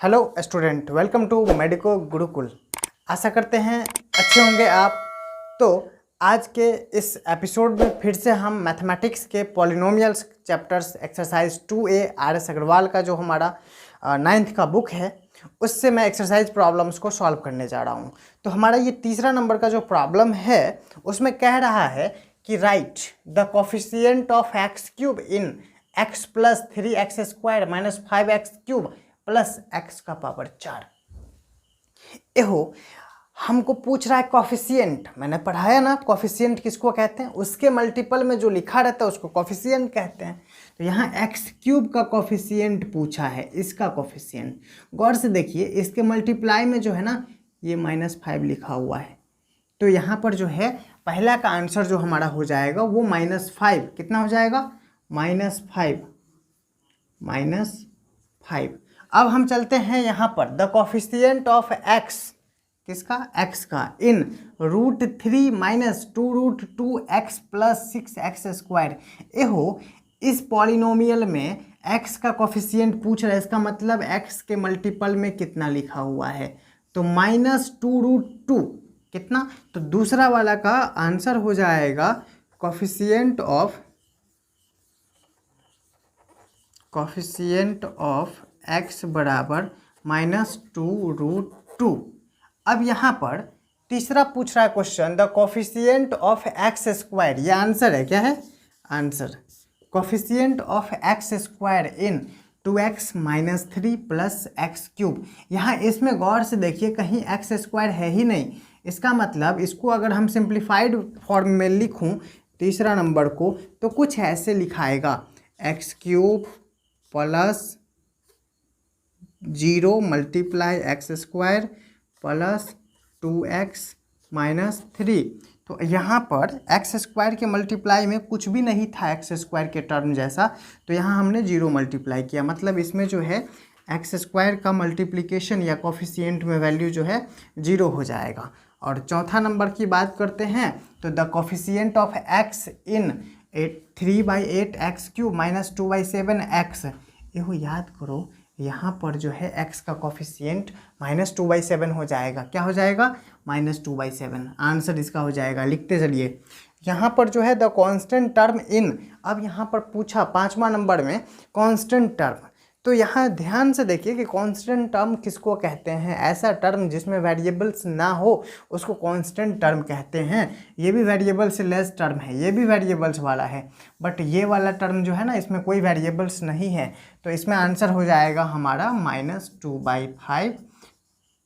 Hello student, welcome to Medico Gurukul. आशा करते हैं अच्छे होंगे आप। तो आज के इस एपिसोड में फिर से हम मैथमेटिक्स के polynomials chapters exercise 2A R S Aggarwal का जो हमारा 9th का बुक है उससे मैं एक्सरसाइज प्रॉब्लम्स को सॉल्व करने जा रहा हूँ। तो हमारा ये तीसरा नंबर का जो प्रॉब्लम है उसमें कह रहा है कि right the coefficient of x cube in x plus 3x² minus 5x³ plus x का पावर 4। एहो हमको पूछ रहा है कॉफिशिएंट। मैंने पढ़ाया ना कॉफिशिएंट किसको कहते हैं, उसके मल्टीपल में जो लिखा रहता है उसको कॉफिशिएंट कहते हैं। तो यहाँ x³ का कॉफिशिएंट पूछा है, इसका कॉफिशिएंट गौर से देखिए, इसके मल्टीप्लाई में जो है ना ये -5 लिखा हुआ है। तो यहाँ पर जो है पहला का आंसर जो हमारा हो जाएगा वो -5 कितना हो जाएगा, -5। अब हम चलते हैं यहाँ पर द कॉफिशिएंट ऑफ x, किसका, x का, इन √3 माइनस 2√2x प्लस 6x²। एहो इस पॉलिनोमियल में x का कॉफिशिएंट पूछ रहा है, इसका मतलब x के मल्टीपल में कितना लिखा हुआ है, तो -2√2 कितना, तो दूसरा वाला का आंसर हो जाएगा कॉफिशिएंट ऑफ x बराबर -2√2। अब यहाँ पर तीसरा पूछ रहा है question the coefficient of x², ये आंसर है, क्या है answer, coefficient of x² in 2x minus 3 plus x³। यहाँ इसमें गौर से देखिए कहीं x² है ही नहीं, इसका मतलब इसको अगर हम सिंप्लीफाइड फॉर्म में लिखूँ तीसरा नंबर को तो कुछ ऐसे लिखाएगा x³ plus 0 multiply x² plus 2x minus 3। तो यहाँ पर x² के मल्टीप्लाई में कुछ भी नहीं था x² के टर्म जैसा, तो यहाँ हमने 0 मल्टीप्लाई किया, मतलब इसमें जो है x² का मल्टीप्लिकेशन या कॉफिशिएंट में वैल्यू जो है 0 हो जाएगा। और चौथा नंबर की बात करते हैं तो the coefficient of x in 3/8 x³ minus 2/7 x। ये याद करो यहाँ पर जो है x का कॉफिशिएंट -2/7 हो जाएगा, क्या हो जाएगा, -2/7। आंसर इसका हो जाएगा, लिखते चलिए। यहाँ पर जो है द कांस्टेंट टर्म इन, अब यहाँ पर पूछा 5वां नंबर में कांस्टेंट टर्म, तो यहाँ ध्यान से देखिए कि कांस्टेंट टर्म किसको कहते हैं, ऐसा टर्म जिसमें वेरिएबल्स ना हो उसको कांस्टेंट टर्म कहते हैं। ये भी वेरिएबल से लेस टर्म है, ये भी वेरिएबल्स वाला है, बट ये वाला टर्म जो है ना इसमें कोई वेरिएबल्स नहीं है, तो इसमें आंसर हो जाएगा हमारा -2/5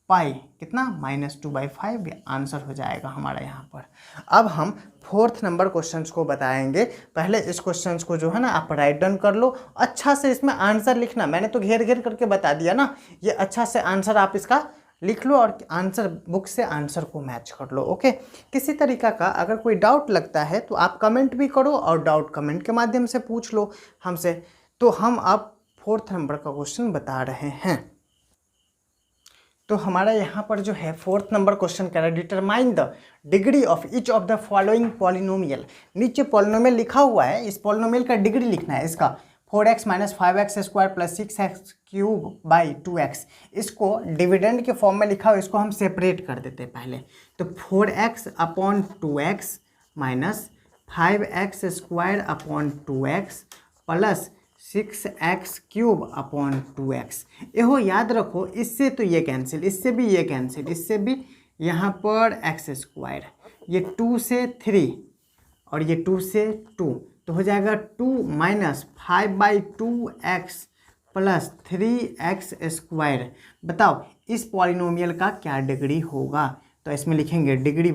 पाई, कितना, -2/5 आंसर हो जाएगा हमारा यहाँ पर। अब हम 4th नंबर क्वेश्चंस को बताएंगे। पहले इस क्वेश्चंस को जो है ना आप राइट डाउन कर लो, अच्छा से इसमें आंसर लिखना, मैंने तो घेर घेर करके बता दिया ना, ये अच्छा से आंसर आप इसका लिख लो और आंसर बुक से आंसर को मैच कर लो। ओके, किसी तरीका का अगर कोई डाउट लगता है तो आप कमेंट भी करो और डाउट कमेंट के माध्यम से पूछ लो हमसे। तो हम अब 4th नंबर का क्वेश्चन बता रहे हैं। तो हमारा यहाँ पर जो है 4th नंबर क्वेश्चन कह रहा है determine the degree of each of the following polynomial. नीचे पॉलिनोमियल लिखा हुआ है, इस पॉलिनोमियल का डिग्री लिखना है, इसका 4x minus 5x² plus 6x³ by 2x। इसको डिविडेंड के फॉर्म में लिखा हुआ, इसको हम सेपरेट कर देते हैं पहले। तो 4x upon 2x minus 5x² upon 2x plus 6x³ upon 2x। यहो याद रखो, इससे तो ये कैंसिल, इससे भी ये कैंसिल, इससे भी, यहाँ पर x², ये 2 से 3 और ये 2 से 2, तो हो जाएगा 2 माइनस 5/2x प्लस 3x²। बताओ इस पॉलिनोमियल का क्या डिग्री होगा, तो इसमें लिखेंगे डिग्री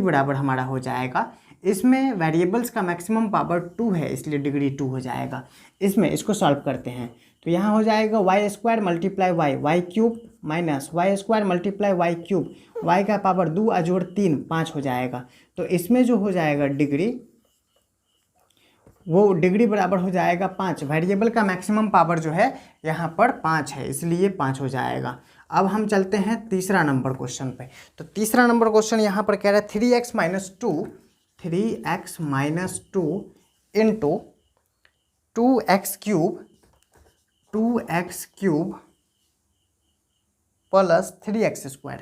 बराबर हमारा हो जाएगा, इसमें वेरिएबल्स का मैक्सिमम पावर 2 है इसलिए डिग्री 2 हो जाएगा। इसमें इसको सॉल्व करते हैं तो यहाँ हो जाएगा y² multiply y³ minus y² multiply y³, y का पावर 2 अजोड़ 3 5 हो जाएगा। तो इसमें जो हो जाएगा डिग्री, वो डिग्री बराबर हो जाएगा 5। वेरिएबल का मैक्सिमम पावर जो है यहाँ पर 5 है, इसलिए 5 हो जाएगा। अब हम चलते हैं तीसरा नंबर क्वेश्चन पे। तो तीसरा नंबर क्वेश्चन यहाँ पर कह रहा है 3x minus 2 into 2x³ 2x³ plus 3x²।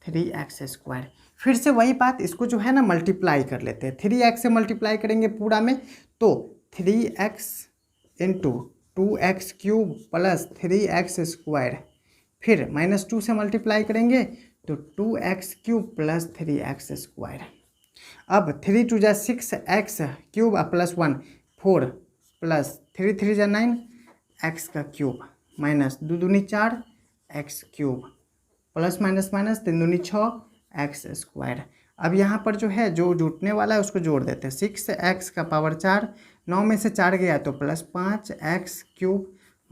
3x²। फिर से वही बात, इसको जो है ना मल्टीप्लाई कर लेते हैं। 3x से मल्टीप्लाई करेंगे पूरा में, तो 3x into 2x³ plus 3x²। फिर -2 से मल्टीप्लाई करेंगे तो 2x³ प्लस 3x²। अब 3 टू जा 6x³ प्लस 1 4 प्लस 3 3 जा 9 x³ माइनस 2 दूनी 4 x³ प्लस माइनस माइनस 3 दूनी 6 x²। अब यहाँ पर जो है जो जुटने वाला है उसको जोड़ देते हैं। 6x⁴, 9 में से 4 गया तो प्लस 5x³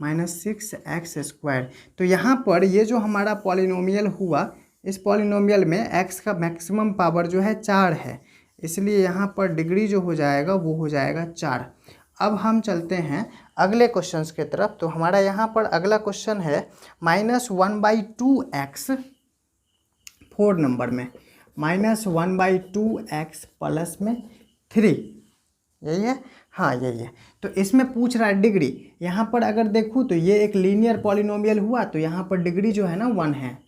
माइनस 6x²। तो यहाँ पर ये जो हमारा पॉलिनोमियल हुआ, इस पॉलिनोमियल में x का मैक्सिमम पावर जो है 4 है, इसलिए यहाँ पर डिग्री जो हो जाएगा वो हो जाएगा 4। अब हम चलते हैं अगले क्वेश्चंस के तरफ। तो हमारा यहाँ पर अगला क्वेश्चन है -1/2x 4 नंबर में, -1/2x प्लस में 3, यही है, हाँ यही है। तो इसमें पूछ रहा है डिग्री। यहाँ पर अगर देखूँ तो ये एक लीनियर पॉलिनोमियल हुआ, तो यहाँ पर डिग्री जो है ना 1 है,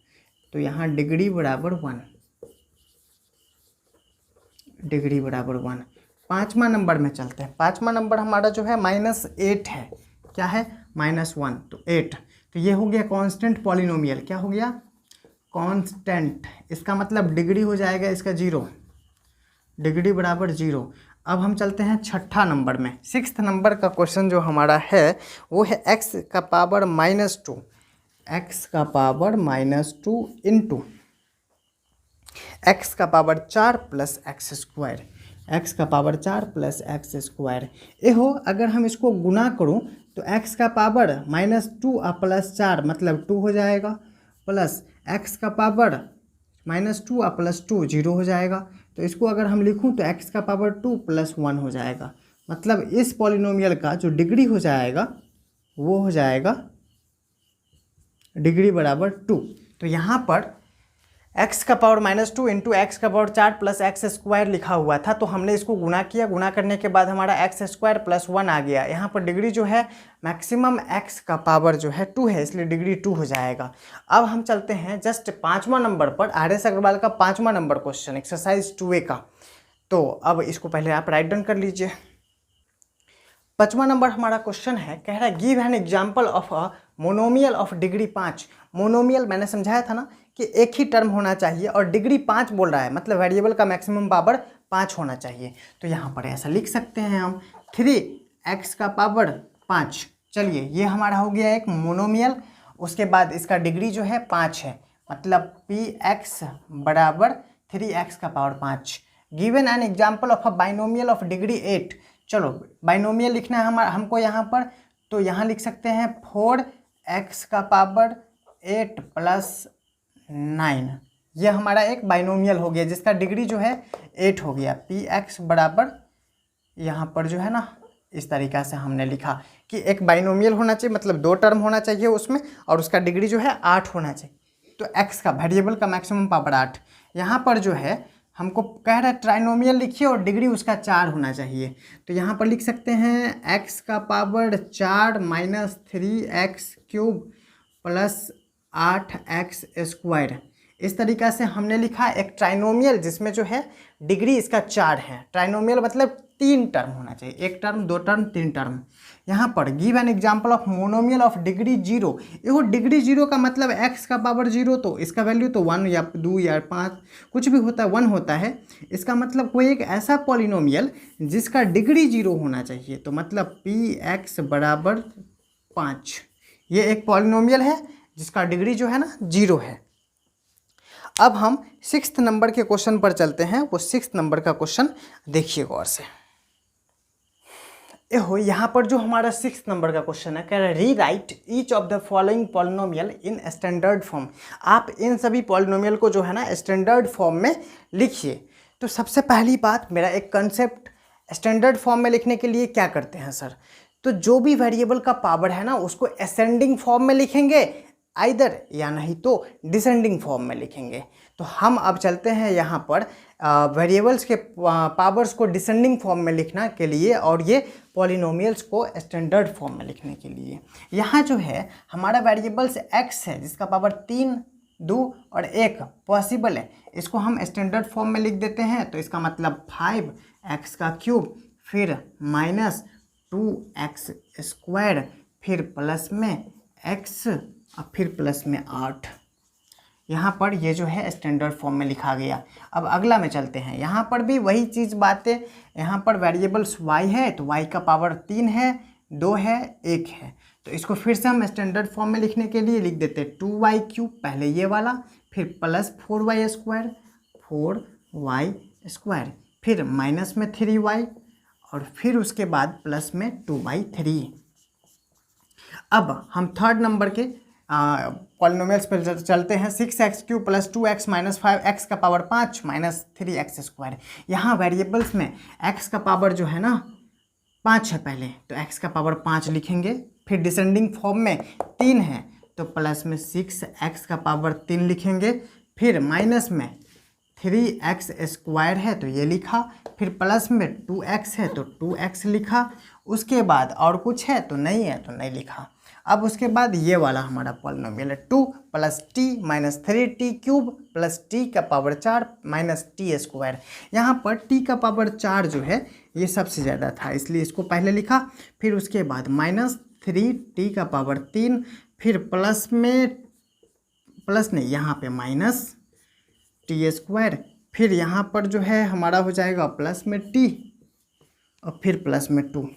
तो यहाँ डिग्री बराबर 1, डिग्री बराबर 1। 5वां नंबर में चलते हैं। 5वां नंबर हमारा जो है -8 है। क्या है? -1 तो 8। तो ये हो गया कांस्टेंट पॉलिनोमियल। क्या हो गया? कांस्टेंट। इसका मतलब डिग्री हो जाएगा इसका 0, डिग्री बराबर 0। अब हम चलते हैं 6ठा नंबर में। 6th नंबर का क्वेश्चन जो हमारा है वो है x का पावर -2, x का पावर -2 इंटू x का पावर 4 प्लस x², x का पावर 4 प्लस x²। एहो अगर हम इसको गुना करूं तो x का पावर -2 प्लस 4 मतलब 2 हो जाएगा, प्लस x का पावर -2 प्लस 2 0 हो जाएगा। तो इसको अगर हम लिखूं तो x का पावर 2 प्लस 1 हो जाएगा। मतलब इस पॉलिनोमियल का जो डिग्री हो जाएगा वो हो जाएगा डिग्री बराबर 2। तो यहाँ पर x का पावर -2 इंटू x का पावर 4 प्लस x² लिखा हुआ था, तो हमने इसको गुना किया। गुना करने के बाद हमारा x² प्लस 1 आ गया। यहाँ पर डिग्री जो है मैक्सिमम x का पावर जो है 2 है, इसलिए डिग्री 2 हो जाएगा। अब हम चलते हैं जस्ट 5वां नंबर पर, RS अग्रवाल का 5वां नंबर क्वेश्चन एक्सरसाइज 2A का। तो अब इसको पहले आप राइट डाउन कर लीजिए। 5वां नंबर हमारा क्वेश्चन है, कह रहा है give an example of a monomial of degree 5। Monomial मैंने समझाया था ना कि एक ही टर्म होना चाहिए, और डिग्री 5 बोल रहा है मतलब वेरिएबल का मैक्सिमम पावर 5 होना चाहिए। तो यहाँ पर ऐसा लिख सकते हैं हम 3x का पावर 5। चलिए ये हमारा हो गया एक मोनोमियल। उसके बाद इसका डिग्री जो है 5 है, मतलब px बराबर 3x का power 5। Given an example of a binomial of degree 8। चलो बाइनोमियल लिखना है हमको यहाँ पर, तो यहाँ लिख सकते हैं 4x का पावर 8 प्लस 9। ये हमारा एक बाइनोमियल हो गया जिसका डिग्री जो है 8 हो गया। px बराबर यहाँ पर जो है ना इस तरीक़ा से हमने लिखा कि एक बाइनोमियल होना चाहिए, मतलब 2 टर्म होना चाहिए उसमें, और उसका डिग्री जो है 8 होना चाहिए। तो x का वेरिएबल का मैक्सिमम पावर 8। यहाँ पर जो है हमको कह रहा है ट्राइनोमियल लिखिए और डिग्री उसका 4 होना चाहिए। तो यहाँ पर लिख सकते हैं x का power 4 minus 3x³ plus 8x²। इस तरीक़ा से हमने लिखा एक ट्राइनोमियल जिसमें जो है डिग्री इसका 4 है। ट्राइनोमियल मतलब 3 टर्म होना चाहिए, 1 टर्म 2 टर्म 3 टर्म। यहाँ पर give an example of monomial of degree 0। ये डिग्री 0 का मतलब x का पावर 0, तो इसका वैल्यू तो 1 या 2 या 5 कुछ भी होता है, 1 होता है। इसका मतलब कोई एक ऐसा पॉलिनोमियल जिसका डिग्री 0 होना चाहिए, तो मतलब px बराबर 5। ये एक पॉलिनोमियल है जिसका डिग्री जो है ना 0 है। अब हम 6th नंबर के क्वेश्चन पर चलते हैं। वो 6th नंबर का क्वेश्चन देखिए गौर से। एहो यहाँ पर जो हमारा 6th नंबर का क्वेश्चन है, कह रहा है री right each of the following polynomial in standard form. आप इन सभी पॉलिनोमियल को जो है ना स्टैंडर्ड फॉर्म में लिखिए। तो सबसे पहली बात, मेरा एक कंसेप्ट, स्टैंडर्ड फॉर्म में लिखने के लिए क्या करते हैं सर, तो जो भी वेरिएबल का पावर है ना उसको असेंडिंग फॉर्म में लिखेंगे आइदर, या नहीं तो डिसेंडिंग फॉर्म में लिखेंगे। तो हम अब चलते हैं यहाँ पर वेरिएबल्स के पावर्स को डिसेंडिंग फॉर्म में लिखना के लिए और ये पॉलिनोमियल्स को स्टैंडर्ड फॉर्म में लिखने के लिए। यहाँ जो है हमारा वेरिएबल्स x है जिसका पावर 3, 2 और 1 पॉसिबल है, इसको हम स्टैंडर्ड फॉर्म में लिख देते हैं। तो इसका मतलब 5x का क्यूब, फिर माइनस 2x स्क्वायर, फिर प्लस में x और फिर प्लस में 8। यहाँ पर ये जो है स्टैंडर्ड फॉर्म में लिखा गया। अब अगला में चलते हैं। यहाँ पर भी वही चीज़ बातें, यहाँ पर वेरिएबल्स y है तो y का पावर 3 है, 2 है, 1 है। तो इसको फिर से हम स्टैंडर्ड फॉर्म में लिखने के लिए लिख देते हैं 2y क्यूब, पहले ये वाला, फिर plus 4y square, 4y square, फिर माइनस में 3y और फिर उसके बाद प्लस में 2/3। अब हम थर्ड नंबर के पॉलिनोमियल्स पर चलते हैं। 6x cube plus 2x minus 5x का पावर 5 माइनस 3x स्क्वायर। यहाँ वेरिएबल्स में x का पावर जो है ना 5 है पहले, तो x का पावर 5 लिखेंगे। फिर डिसेंडिंग फॉर्म में 3 है तो प्लस में 6x का पावर 3 लिखेंगे। फिर माइनस में 3x स्क्वायर है तो ये लिखा, फिर प्लस में 2x है तो 2x लिखा। उसके बाद और कुछ है तो नहीं लिखा। अब उसके बाद ये वाला हमारा पॉलिनोमियल है 2 plus T minus 3t cube plus T का पावर 4 माइनस टी स्क्वायर। यहाँ पर टी का पावर 4 जो है ये सबसे ज़्यादा था इसलिए इसको पहले लिखा। फिर उसके बाद माइनस 3t का पावर 3, फिर प्लस नहीं यहाँ पे माइनस टी स्क्वायर, फिर यहाँ पर जो है हमारा हो जाएगा प्लस में टी और फिर प्लस में 2।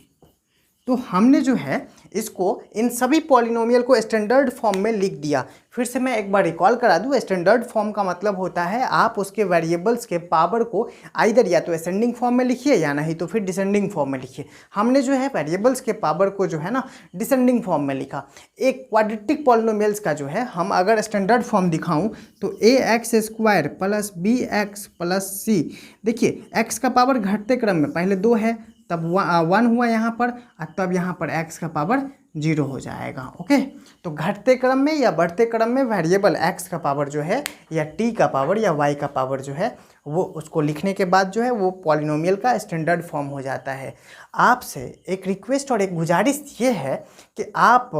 तो हमने जो है इसको इन सभी पॉलिनोमियल को स्टैंडर्ड फॉर्म में लिख दिया। फिर से मैं एक बार रिकॉल करा दूँ, स्टैंडर्ड फॉर्म का मतलब होता है आप उसके वेरिएबल्स के पावर को आइदर या तो असेंडिंग फॉर्म में लिखिए या नहीं तो फिर डिसेंडिंग फॉर्म में लिखिए। हमने जो है वेरिएबल्स के पावर को जो है ना डिसेंडिंग फॉर्म में लिखा। एक क्वाड्रेटिक पॉलिनोमियल्स का जो है हम अगर स्टैंडर्ड फॉर्म दिखाऊँ तो ax square plus bx plus c, देखिए x का पावर घटते क्रम में पहले 2 है तब 1 हुआ यहाँ पर और तब यहाँ पर x का पावर 0 हो जाएगा। ओके, तो घटते क्रम में या बढ़ते क्रम में वेरिएबल x का पावर जो है या t का पावर या y का पावर जो है वो उसको लिखने के बाद जो है वो पॉलिनोमियल का स्टैंडर्ड फॉर्म हो जाता है। आपसे एक रिक्वेस्ट और एक गुजारिश ये है कि आप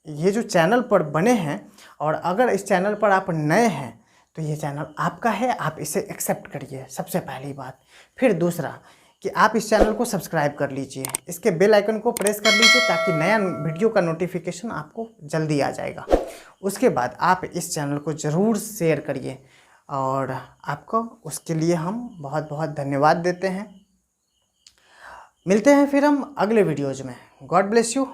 ये जो चैनल पर बने हैं और अगर इस चैनल पर आप नए हैं तो ये चैनल आपका है, आप इसे एक्सेप्ट करिए सबसे पहली बात। फिर दूसरा कि आप इस चैनल को सब्सक्राइब कर लीजिए, इसके बेल आइकन को प्रेस कर लीजिए ताकि नया वीडियो का नोटिफिकेशन आपको जल्दी आ जाएगा। उसके बाद आप इस चैनल को ज़रूर शेयर करिए और आपको उसके लिए हम बहुत बहुत धन्यवाद देते हैं। मिलते हैं फिर हम अगले वीडियोज़ में। God bless you.